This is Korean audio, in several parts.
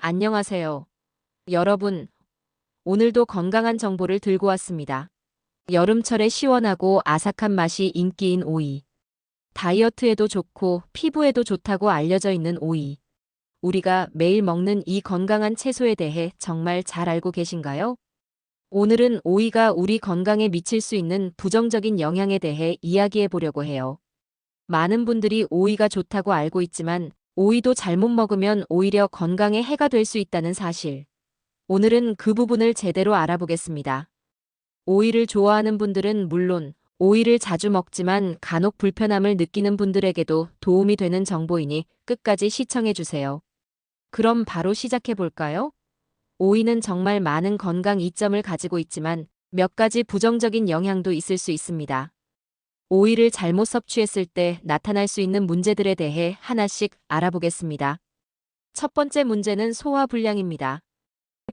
안녕하세요. 여러분, 오늘도 건강한 정보를 들고 왔습니다. 여름철에 시원하고 아삭한 맛이 인기인 오이. 다이어트에도 좋고 피부에도 좋다고 알려져 있는 오이. 우리가 매일 먹는 이 건강한 채소에 대해 정말 잘 알고 계신가요? 오늘은 오이가 우리 건강에 미칠 수 있는 부정적인 영향에 대해 이야기해 보려고 해요. 많은 분들이 오이가 좋다고 알고 있지만 오이도 잘못 먹으면 오히려 건강에 해가 될 수 있다는 사실. 오늘은 그 부분을 제대로 알아보겠습니다. 오이를 좋아하는 분들은 물론 오이를 자주 먹지만 간혹 불편함을 느끼는 분들에게도 도움이 되는 정보이니 끝까지 시청해 주세요. 그럼 바로 시작해 볼까요? 오이는 정말 많은 건강 이점을 가지고 있지만 몇 가지 부정적인 영향도 있을 수 있습니다. 오이를 잘못 섭취했을 때 나타날 수 있는 문제들에 대해 하나씩 알아보겠습니다. 첫 번째 문제는 소화불량입니다.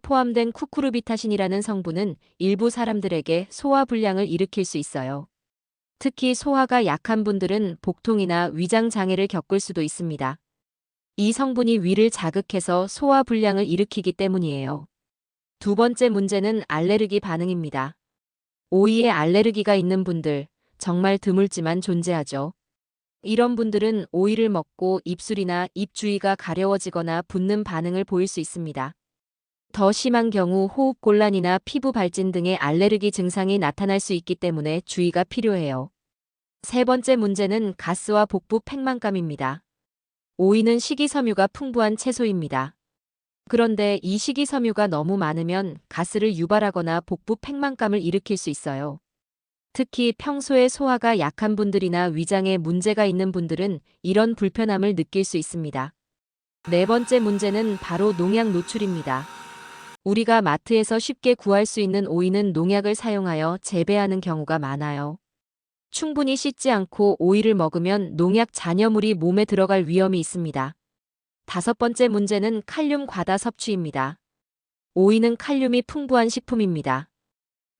포함된 쿠쿠르비타신이라는 성분은 일부 사람들에게 소화불량을 일으킬 수 있어요. 특히 소화가 약한 분들은 복통이나 위장 장애를 겪을 수도 있습니다. 이 성분이 위를 자극해서 소화불량을 일으키기 때문이에요. 두 번째 문제는 알레르기 반응입니다. 오이에 알레르기가 있는 분들, 정말 드물지만 존재하죠. 이런 분들은 오이를 먹고 입술이나 입 주위가 가려워지거나 붓는 반응을 보일 수 있습니다. 더 심한 경우 호흡곤란이나 피부 발진 등의 알레르기 증상이 나타날 수 있기 때문에 주의가 필요해요. 세 번째 문제는 가스와 복부 팽만감입니다. 오이는 식이섬유가 풍부한 채소입니다. 그런데 이 식이섬유가 너무 많으면 가스를 유발하거나 복부 팽만감을 일으킬 수 있어요. 특히 평소에 소화가 약한 분들이나 위장에 문제가 있는 분들은 이런 불편함을 느낄 수 있습니다. 네 번째 문제는 바로 농약 노출입니다. 우리가 마트에서 쉽게 구할 수 있는 오이는 농약을 사용하여 재배하는 경우가 많아요. 충분히 씻지 않고 오이를 먹으면 농약 잔여물이 몸에 들어갈 위험이 있습니다. 다섯 번째 문제는 칼륨 과다 섭취입니다. 오이는 칼륨이 풍부한 식품입니다.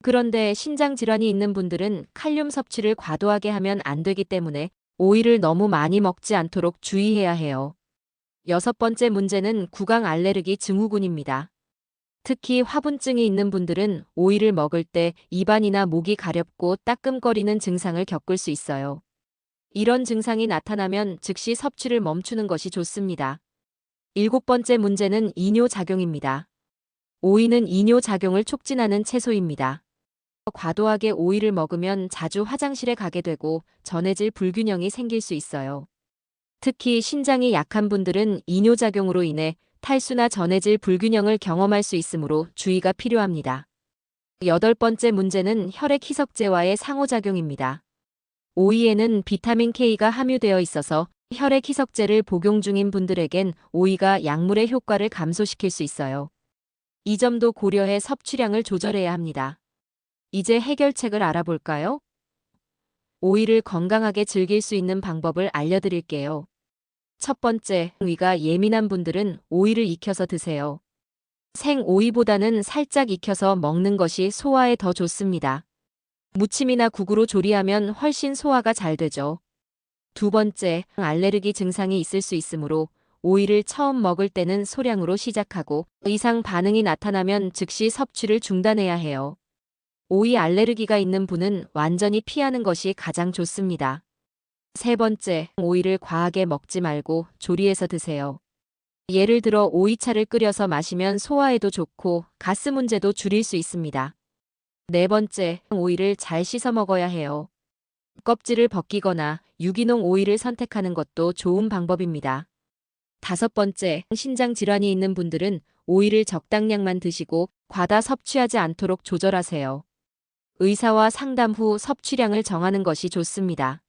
그런데 신장 질환이 있는 분들은 칼륨 섭취를 과도하게 하면 안 되기 때문에 오이를 너무 많이 먹지 않도록 주의해야 해요. 여섯 번째 문제는 구강 알레르기 증후군입니다. 특히 화분증이 있는 분들은 오이를 먹을 때 입안이나 목이 가렵고 따끔거리는 증상을 겪을 수 있어요. 이런 증상이 나타나면 즉시 섭취를 멈추는 것이 좋습니다. 일곱 번째 문제는 이뇨작용입니다. 오이는 이뇨작용을 촉진하는 채소입니다. 과도하게 오이를 먹으면 자주 화장실에 가게 되고 전해질 불균형이 생길 수 있어요. 특히 신장이 약한 분들은 이뇨작용으로 인해 탈수나 전해질 불균형을 경험할 수 있으므로 주의가 필요합니다. 여덟 번째 문제는 혈액 희석제와의 상호작용입니다. 오이에는 비타민 K가 함유되어 있어서 혈액 희석제를 복용 중인 분들에겐 오이가 약물의 효과를 감소시킬 수 있어요. 이 점도 고려해 섭취량을 조절해야 합니다. 이제 해결책을 알아볼까요? 오이를 건강하게 즐길 수 있는 방법을 알려드릴게요. 첫 번째, 위가 예민한 분들은 오이를 익혀서 드세요. 생 오이보다는 살짝 익혀서 먹는 것이 소화에 더 좋습니다. 무침이나 국으로 조리하면 훨씬 소화가 잘 되죠. 두 번째, 알레르기 증상이 있을 수 있으므로 오이를 처음 먹을 때는 소량으로 시작하고 이상 반응이 나타나면 즉시 섭취를 중단해야 해요. 오이 알레르기가 있는 분은 완전히 피하는 것이 가장 좋습니다. 세 번째, 오이를 과하게 먹지 말고 조리해서 드세요. 예를 들어 오이차를 끓여서 마시면 소화에도 좋고 가스 문제도 줄일 수 있습니다. 네 번째, 오이를 잘 씻어 먹어야 해요. 껍질을 벗기거나 유기농 오이를 선택하는 것도 좋은 방법입니다. 다섯 번째, 신장 질환이 있는 분들은 오이를 적당량만 드시고 과다 섭취하지 않도록 조절하세요. 의사와 상담 후 섭취량을 정하는 것이 좋습니다.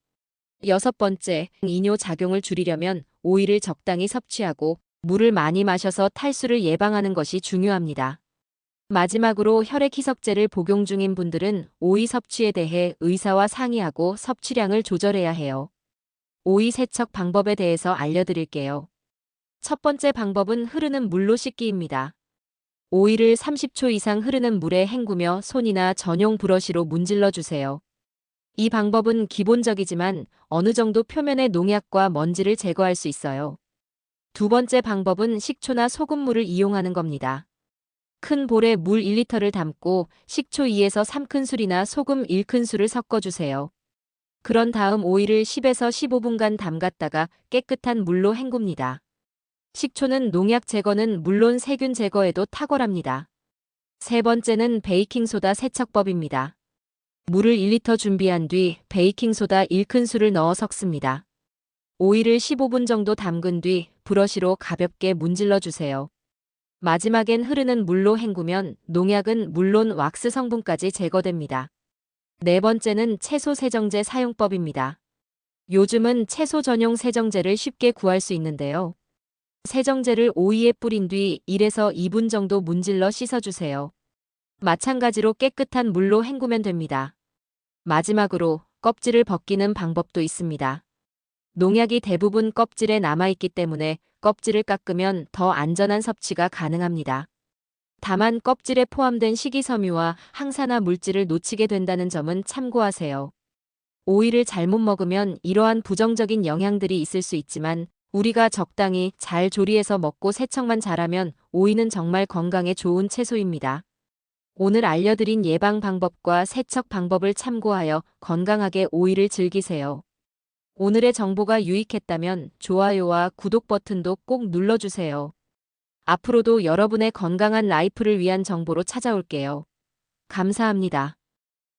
여섯 번째, 이뇨 작용을 줄이려면 오이를 적당히 섭취하고 물을 많이 마셔서 탈수를 예방하는 것이 중요합니다. 마지막으로 혈액 희석제를 복용 중인 분들은 오이 섭취에 대해 의사와 상의하고 섭취량을 조절해야 해요. 오이 세척 방법에 대해서 알려드릴게요. 첫 번째 방법은 흐르는 물로 씻기입니다. 오이를 30초 이상 흐르는 물에 헹구며 손이나 전용 브러쉬로 문질러 주세요. 이 방법은 기본적이지만 어느 정도 표면의 농약과 먼지를 제거할 수 있어요. 두 번째 방법은 식초나 소금물을 이용하는 겁니다. 큰 볼에 물 1리터를 담고 식초 2에서 3큰술이나 소금 1큰술을 섞어주세요. 그런 다음 오이를 10에서 15분간 담갔다가 깨끗한 물로 헹굽니다. 식초는 농약 제거는 물론 세균 제거에도 탁월합니다. 세 번째는 베이킹소다 세척법입니다. 물을 1리터 준비한 뒤 베이킹소다 1큰술을 넣어 섞습니다. 오이를 15분 정도 담근 뒤 브러쉬로 가볍게 문질러 주세요. 마지막엔 흐르는 물로 헹구면 농약은 물론 왁스 성분까지 제거됩니다. 네 번째는 채소 세정제 사용법입니다. 요즘은 채소 전용 세정제를 쉽게 구할 수 있는데요. 세정제를 오이에 뿌린 뒤 1에서 2분 정도 문질러 씻어주세요. 마찬가지로 깨끗한 물로 헹구면 됩니다. 마지막으로 껍질을 벗기는 방법도 있습니다. 농약이 대부분 껍질에 남아있기 때문에 껍질을 깎으면 더 안전한 섭취가 가능합니다. 다만 껍질에 포함된 식이섬유와 항산화 물질을 놓치게 된다는 점은 참고하세요. 오이를 잘못 먹으면 이러한 부정적인 영향들이 있을 수 있지만 우리가 적당히 잘 조리해서 먹고 세척만 잘하면 오이는 정말 건강에 좋은 채소입니다. 오늘 알려드린 예방 방법과 세척 방법을 참고하여 건강하게 오이를 즐기세요. 오늘의 정보가 유익했다면 좋아요와 구독 버튼도 꼭 눌러주세요. 앞으로도 여러분의 건강한 라이프를 위한 정보로 찾아올게요. 감사합니다.